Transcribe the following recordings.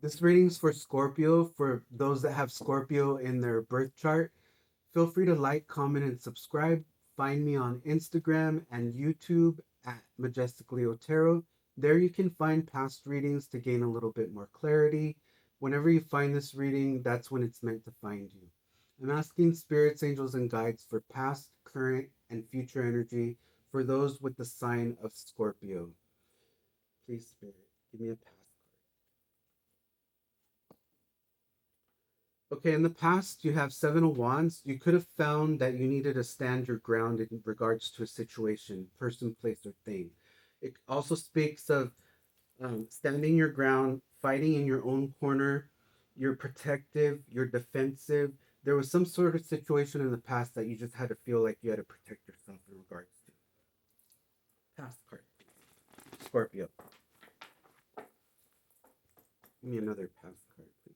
This reading's for Scorpio. For those that have Scorpio in their birth chart, feel free to like, comment, and subscribe. Find me on Instagram and YouTube at Majestic Leo Tarot. There you can find past readings to gain a little bit more clarity. Whenever you find this reading, that's when it's meant to find you. I'm asking spirits, angels, and guides for past, current, and future energy for those with the sign of Scorpio. Please, Spirit, give me a past card. Okay, in the past, you have Seven of Wands. You could have found that you needed to stand your ground in regards to a situation, person, place, or thing. It also speaks of standing your ground, fighting in your own corner. You're protective, you're defensive. There was some sort of situation in the past that you just had to feel like you had to protect yourself in regards to. Past card, Scorpio. Give me another past card, please.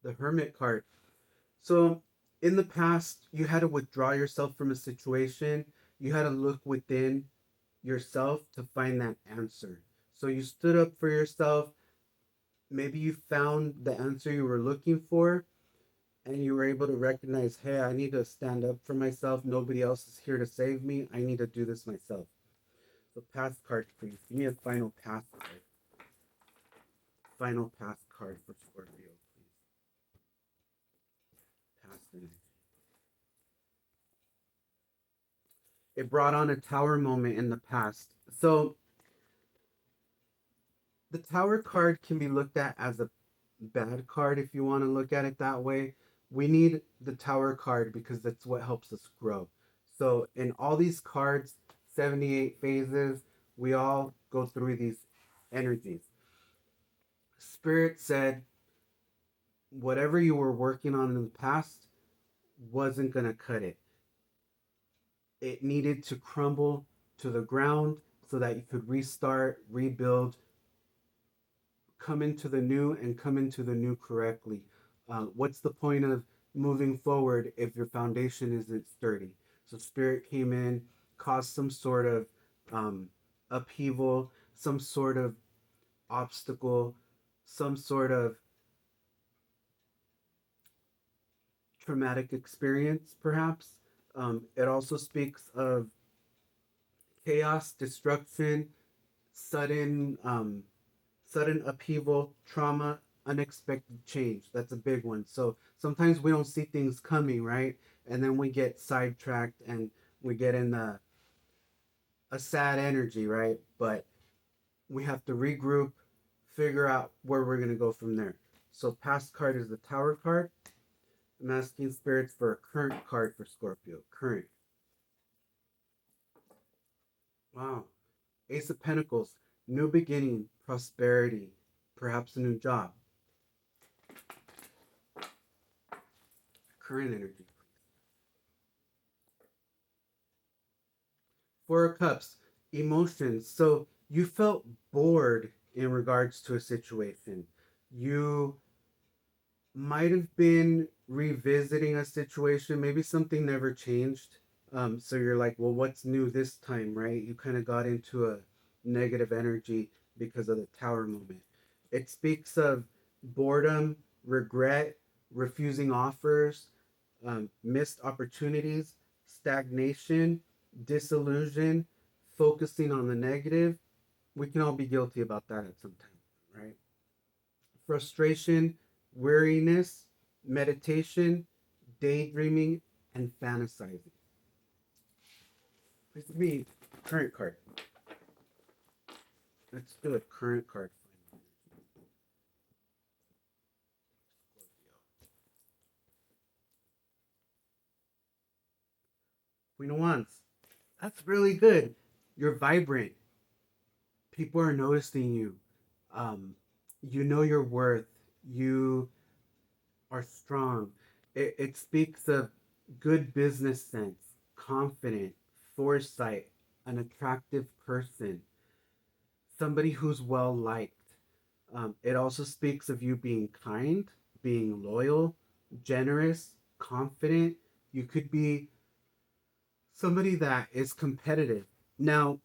The Hermit card. So, in the past, you had to withdraw yourself from a situation. You had to look within yourself to find that answer. So, you stood up for yourself. Maybe you found the answer you were looking for, and you were able to recognize, hey, I need to stand up for myself. Nobody else is here to save me. I need to do this myself. So, past card, please. Give me a final past card. Final past card for Scorpio, please. Past energy. It brought on a tower moment in the past. So, the tower card can be looked at as a bad card if you want to look at it that way. We need the tower card because that's what helps us grow. So, in all these cards, 78 phases, we all go through these energies. Spirit said, whatever you were working on in the past wasn't going to cut it. It needed to crumble to the ground so that you could restart, rebuild, come into the new and come into the new correctly. What's the point of moving forward if your foundation isn't sturdy? So spirit came in, caused some sort of upheaval, some sort of obstacle, some sort of traumatic experience, perhaps. It also speaks of chaos, destruction, sudden sudden upheaval, trauma, unexpected change. That's a big one. So sometimes we don't see things coming, right? And then we get sidetracked and we get in a sad energy, right? But we have to regroup, figure out where we're going to go from there. So past card is the Tower card. I'm asking spirits for a current card for Scorpio. Current. Wow. Ace of Pentacles. New beginning, prosperity, perhaps a new job. Current energy. Four of Cups, emotions. So you felt bored in regards to a situation. You might have been revisiting a situation. Maybe something never changed. So you're like, well, what's new this time, right? You kind of got into a negative energy because of the tower moment. It speaks of boredom, regret, refusing offers, missed opportunities, stagnation, disillusion, focusing on the negative. We can all be guilty about that at some time, right? Frustration, weariness, meditation, daydreaming, and fantasizing. Please give me current card. Let's do a current card. Queen of Wands. That's really good. You're vibrant. People are noticing you. You know your worth. You are strong. It speaks of good business sense, confident, foresight, an attractive person, somebody who's well liked. It also speaks of you being kind, being loyal, generous, confident. You could be somebody that is competitive. Now,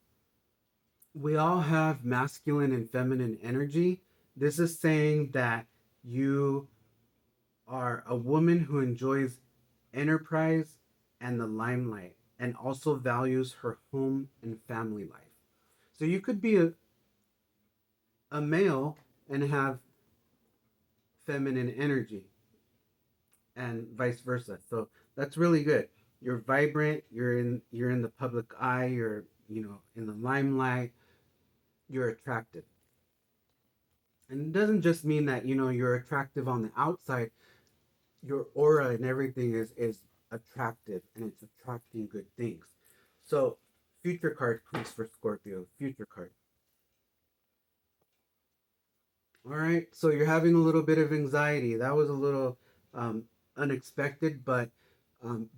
We all have masculine and feminine energy. This is saying that you are a woman who enjoys enterprise and the limelight and also values her home and family life. So you could be a male and have feminine energy and vice versa. So that's really good. You're vibrant, you're in the public eye, you're in the limelight, you're attractive. And it doesn't just mean that you're attractive on the outside. Your aura and everything is attractive and it's attracting good things. So future card please for Scorpio. Future card. All right, so you're having a little bit of anxiety. That was a little um, unexpected, but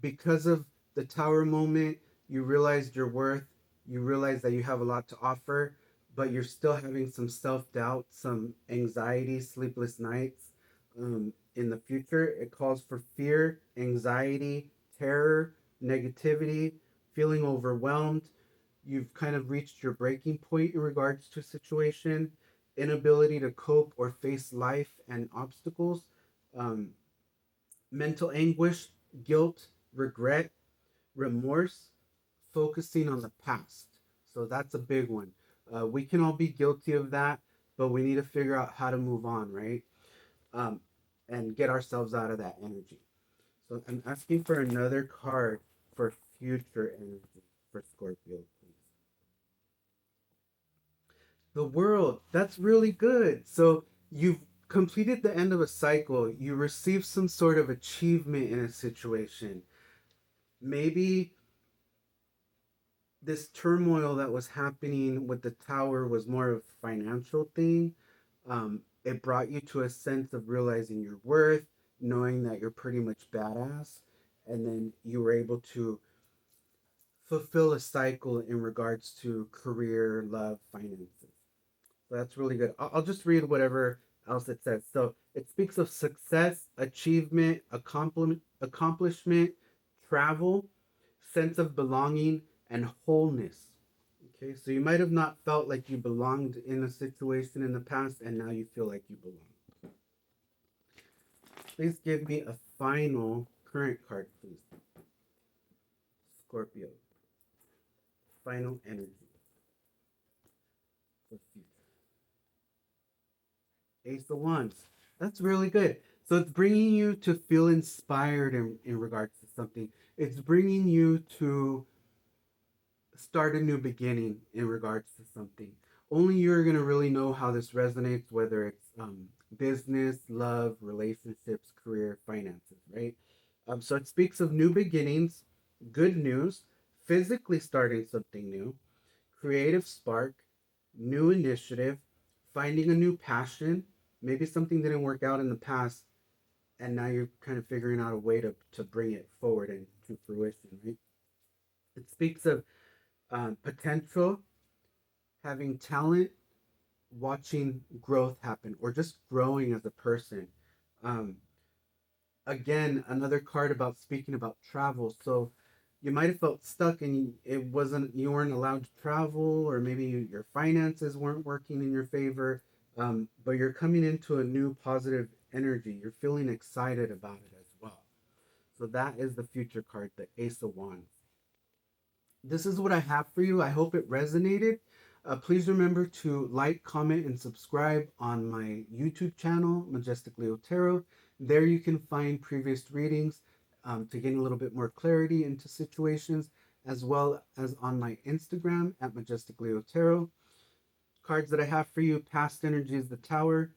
because of the tower moment, you realized your worth. You realize that you have a lot to offer, but you're still having some self doubt, some anxiety, sleepless nights. In the future, it calls for fear, anxiety, terror, negativity, feeling overwhelmed. You've kind of reached your breaking point in regards to a situation, inability to cope or face life and obstacles, um, mental anguish, guilt, regret, remorse, focusing on the past. So that's a big one. We can all be guilty of that, but we need to figure out how to move on, right? Um, and get ourselves out of that energy. So I'm asking for another card for future energy for Scorpio, please. The world. That's really good. So you've completed the end of a cycle. You received some sort of achievement in a situation. Maybe this turmoil that was happening with the tower was more of a financial thing. It brought you to a sense of realizing your worth, knowing that you're pretty much badass, and then you were able to fulfill a cycle in regards to career, love, finances. So that's really good. I'll just read whatever else it says. So it speaks of success, achievement, accomplishment, travel, sense of belonging, and wholeness. Okay, so you might have not felt like you belonged in a situation in the past, and now you feel like you belong. Please give me a final current card, please. Scorpio. Final energy for future. Ace of Wands. That's really good. So it's bringing you to feel inspired in regards to something. It's bringing you to start a new beginning in regards to something. Only you're going to really know how this resonates, whether it's business, love, relationships, career, finances, right? So it speaks of new beginnings, good news, physically starting something new, creative spark, new initiative, finding a new passion. Maybe something didn't work out in the past, and now you're kind of figuring out a way to bring it forward and to fruition, right? It speaks of potential, having talent, watching growth happen, or just growing as a person. Um, Again, another card about speaking about travel. So you might have felt stuck and you weren't allowed to travel, or maybe your finances weren't working in your favor. But you're coming into a new positive energy. You're feeling excited about it as well. So that is the future card, the Ace of Wands. This is what I have for you. I hope it resonated. Please remember to like, comment, and subscribe on my YouTube channel, Majestic Leo Tarot. There you can find previous readings to gain a little bit more clarity into situations, as well as on my Instagram at Majestic Leo Tarot. Cards that I have for you: past energy is the Tower,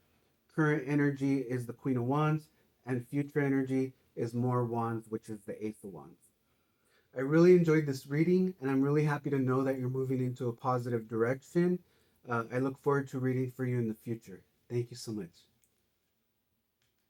current energy is the Queen of Wands, and future energy is more Wands, which is the Ace of Wands. I really enjoyed this reading, and I'm really happy to know that you're moving into a positive direction. I look forward to reading for you in the future. Thank you so much.